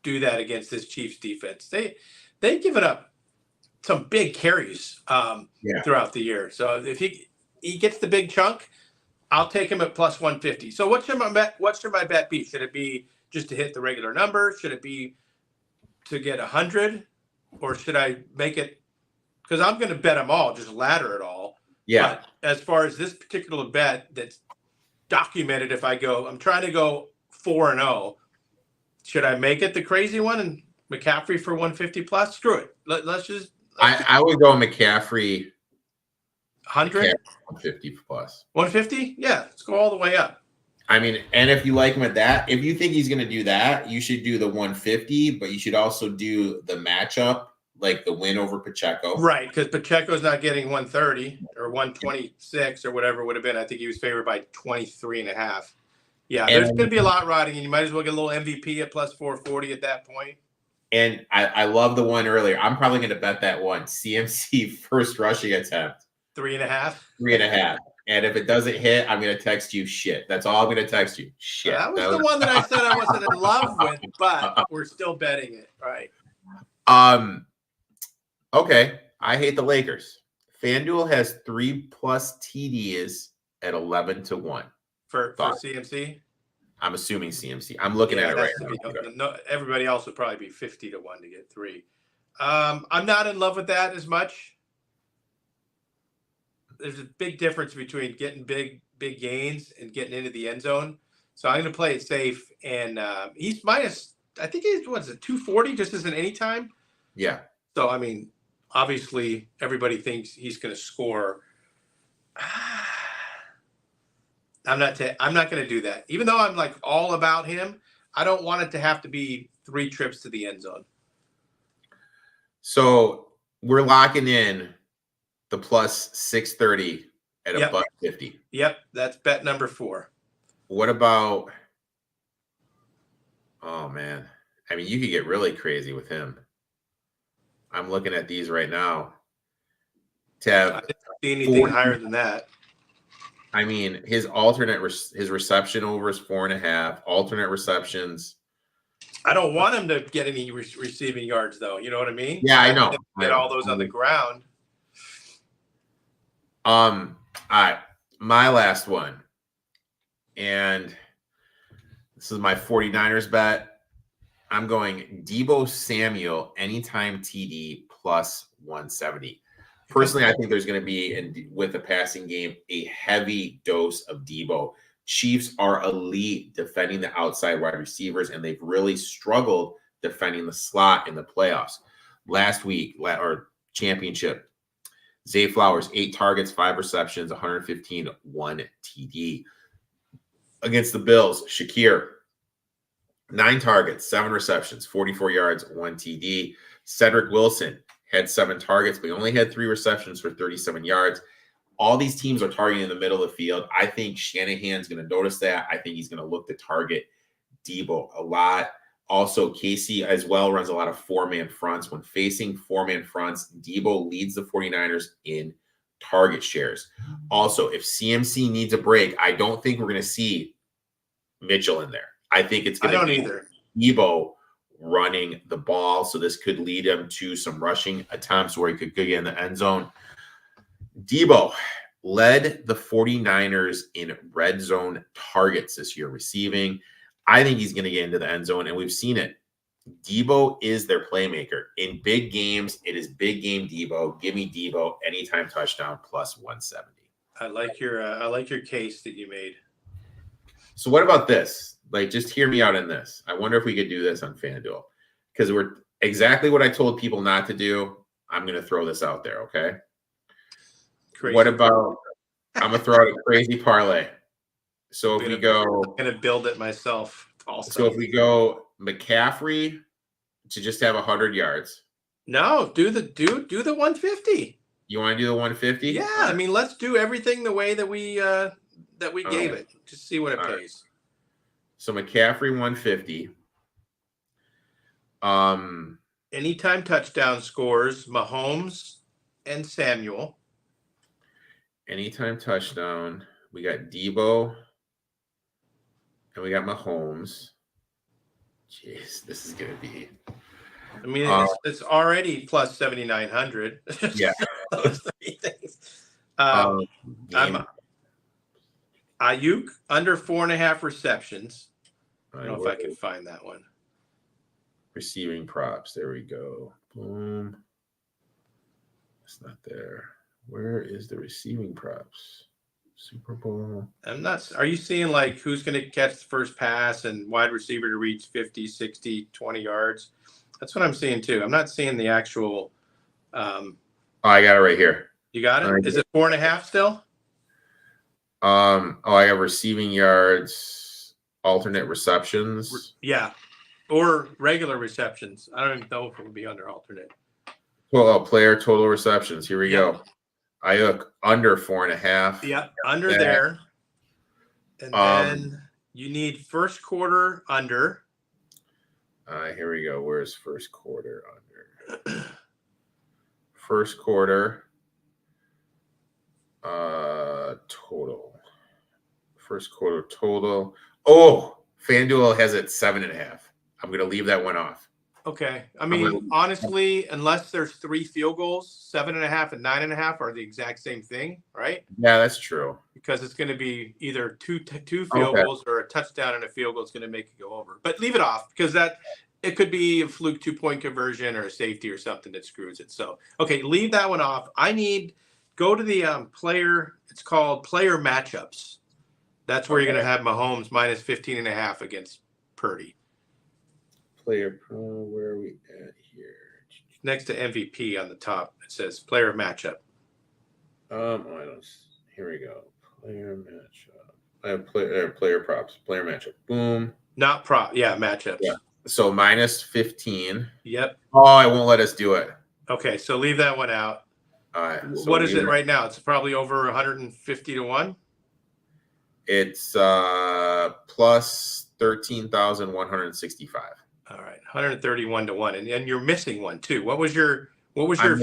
do that against this Chiefs defense. They've given up some big carries throughout the year. So if he gets the big chunk, I'll take him at plus 150. So what should my bet be? Should it be just to hit the regular number? Should it be to get 100? Or should I make it? Because I'm going to bet them all, just ladder it all. Yeah. But as far as this particular bet that's documented, I'm trying to go 4-0. Should I make it the crazy one and McCaffrey for 150 plus? Screw it. Let's I would go McCaffrey 100, 150 plus. 150? Yeah, let's go all the way up. I mean, and if you like him at that, if you think he's going to do that, you should do the 150, but you should also do the matchup, like the win over Pacheco. Right, because Pacheco's not getting 130 or 126 or whatever it would have been. I think he was favored by 23 and a half. Yeah, there's going to be a lot riding, and you might as well get a little MVP at plus 440 at that point. And I love the one earlier. I'm probably going to bet that one. CMC first rushing attempt. 3.5? 3.5. And if it doesn't hit, I'm going to text you shit. That's all I'm going to text you. Shit. That was the one that I said I wasn't in love with, but we're still betting it. Right. Okay. I hate the Lakers. FanDuel has 3+ TDs at 11-1. For CMC? I'm assuming CMC. I'm looking at it right now. No, everybody else would probably be 50-1 to get 3. I'm not in love with that as much. There's a big difference between getting big gains and getting into the end zone. So I'm going to play it safe. And he's minus, I think he's, 240 just as an anytime? Yeah. So, I mean, obviously everybody thinks he's going to score. I'm not going to do that. Even though I'm like all about him, I don't want it to have to be 3 trips to the end zone. So we're locking in the plus 630 at $1.50. Yep, that's bet number 4. What about? Oh man, I mean, you could get really crazy with him. I'm looking at these right now. To have I didn't see anything higher than that. I mean, his reception over is 4.5. Alternate receptions. I don't want him to get any receiving yards, though. You know what I mean? Yeah, I know. Get all those on the ground. All right, my last one, and this is my 49ers bet. I'm going Deebo Samuel anytime TD plus 170. Personally, I think there's going to be, with the passing game, a heavy dose of Deebo. Chiefs are elite defending the outside wide receivers, and they've really struggled defending the slot in the playoffs. Last week, or championship, Zay Flowers, 8 targets, 5 receptions, 115, 1 TD. Against the Bills, Shakir, 9 targets, 7 receptions, 44 yards, 1 TD. Cedric Wilson had 7 targets, but he only had 3 receptions for 37 yards. All these teams are targeting in the middle of the field. I think Shanahan's going to notice that. I think he's going to look to target Debo a lot. Also, Casey as well runs a lot of 4-man fronts. When facing 4-man fronts, Debo leads the 49ers in target shares. Also, if CMC needs a break, I don't think we're going to see Mitchell in there. I think it's going to be either. Debo running the ball. So this could lead him to some rushing attempts where he could get in the end zone. Debo led the 49ers in red zone targets this year receiving. I think he's going to get into the end zone, and we've seen it. Debo is their playmaker. In big games, it is big game Debo. Give me Debo anytime touchdown plus 170. I like your case that you made. So what about this? Like, just hear me out in this. I wonder if we could do this on FanDuel, because we're exactly what I told people not to do. I'm going to throw this out there, okay? Crazy. What about, I'm going to throw out a crazy parlay. So if we go, I'm going to build it myself also. So if we go McCaffrey to just have 100 yards. No, do the 150. You want to do the 150? Yeah, I mean, let's do everything the way that we gave it. Just see what it pays. Right. So McCaffrey 150. Anytime touchdown scores, Mahomes and Samuel. Anytime touchdown. We got Debo. And we got Mahomes. Jeez, this is going to be. I mean, it's already plus 7,900. Yeah. Those 3 things. I'm Ayuk under 4.5 receptions. I don't know if I can find that one. Receiving props. There we go. Boom. It's not there. Where is the receiving props? Super Bowl. I'm not. Are you seeing like who's going to catch the first pass and wide receiver to reach 50, 60, 20 yards? That's what I'm seeing too. I'm not seeing the actual. Oh, I got it right here. You got it? Is it 4.5 still? I have receiving yards, alternate receptions. Yeah. Or regular receptions. I don't even know if it would be under alternate. Well, player total receptions. Here we go. Ayuk under 4.5. Yep, under there. And then you need first quarter under. Here we go. Where's first quarter under? First quarter total. First quarter total. Oh, FanDuel has it 7.5. I'm going to leave that one off. Okay. I mean, honestly, unless there's 3 field goals, 7.5 and 9.5 are the exact same thing, right? Yeah, that's true. Because it's going to be either two field goals or a touchdown and a field goal is going to make it go over. But leave it off because it could be a fluke 2-point conversion or a safety or something that screws it. So, okay, leave that one off. Go to the player. It's called player matchups. That's where you're going to have Mahomes minus 15.5 against Purdy. Player pro, where are we at here? Next to MVP on the top, it says player matchup. I don't. Here we go. Player matchup. I have player props. Player matchup. Boom. Not prop. Yeah, matchups. Yeah. So minus 15. Yep. Oh, it won't let us do it. Okay, so leave that one out. All right. So what is it right now? It's probably over 150 to 1. It's plus 13,165. All right, 131 to 1, and you're missing one too. What was your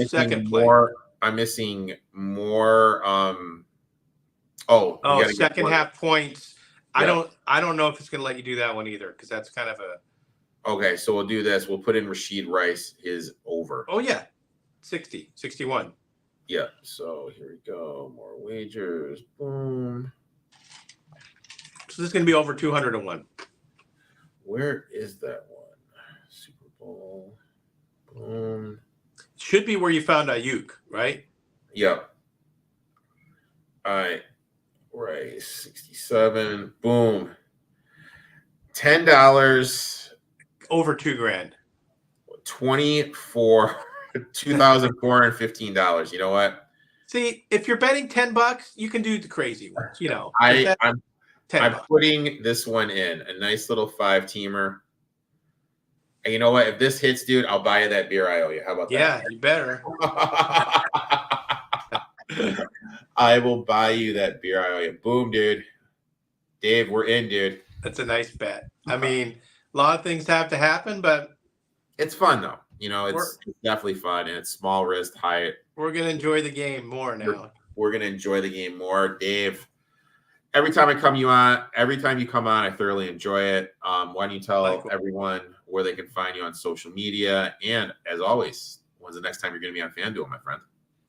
second play? I'm missing more. Second half points. Yeah. I don't know if it's going to let you do that one either because that's kind of a. Okay, so we'll do this. We'll put in Rashid Rice is over. Oh yeah, 60, 61. Yeah. So here we go. More wagers. Boom. So this is going to be over 200 to 1. Where is that one? Super Bowl. Boom. Should be where you found Ayuk, right? Yep. All right. Right. 67. Boom. $10. Over $2,000. 24. $2,415. You know what? See, if you're betting $10, you can do the crazy ones. You know, I'm $10. putting this one in a nice little 5-teamer. And you know what? If this hits, dude, I'll buy you that beer I owe you. How about that? Yeah, you better. I will buy you that beer I owe you. Boom, dude. Dave, we're in, dude. That's a nice bet. I mean, a lot of things have to happen, but it's fun though. You know, it's definitely fun, and it's small risk, high. We're gonna enjoy the game more now. We're gonna enjoy the game more, Dave. Every time you come on, I thoroughly enjoy it. Why don't you tell everyone where they can find you on social media? And as always, when's the next time you're going to be on FanDuel, my friend?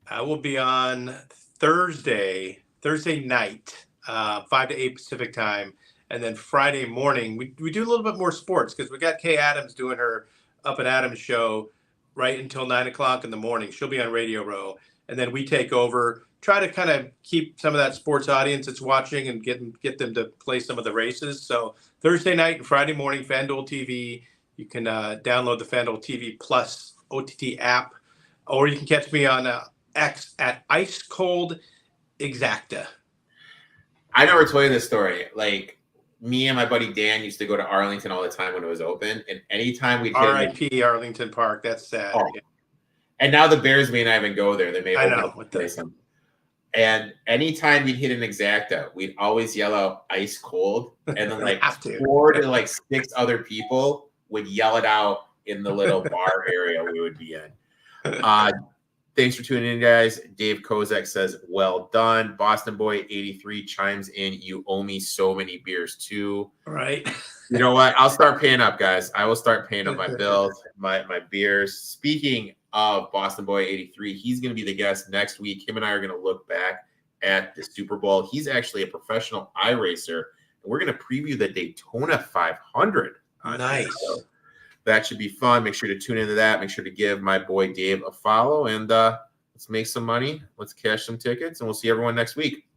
I will be on Thursday night, 5 to 8 Pacific time. And then Friday morning, we do a little bit more sports because we got Kay Adams doing her Up and Adams show right until 9 o'clock in the morning. She'll be on Radio Row. And then we take over, try to kind of keep some of that sports audience that's watching and get them to play some of the races. So Thursday night and Friday morning, Fanduel TV. You can download the Fanduel TV Plus OTT app, or you can catch me on X at Ice Cold Exacta. I never told you this story. Like, me and my buddy Dan used to go to Arlington all the time when it was open, and anytime we'd R.I.P. Arlington Park. That's sad. Oh. Yeah. And now the Bears may not even go there. They may open some. And anytime we'd hit an exacta, we'd always yell out ice cold. And then like 4 to like 6 other people would yell it out in the little bar area we would be in. Thanks for tuning in, guys. Dave Kozak says, well done. Boston Boy 83 chimes in. You owe me so many beers too. Right. You know what? I'll start paying up, guys. I will start paying up my bills, my beers. Speaking of Boston Boy 83, he's going to be the guest next week. Him and I are going to look back at the Super Bowl. He's actually a professional iRacer, and we're going to preview the Daytona 500. Nice. So that should be fun. Make sure to tune into that. Make sure to give my boy Dave a follow, and let's make some money. Let's cash some tickets, and we'll see everyone next week.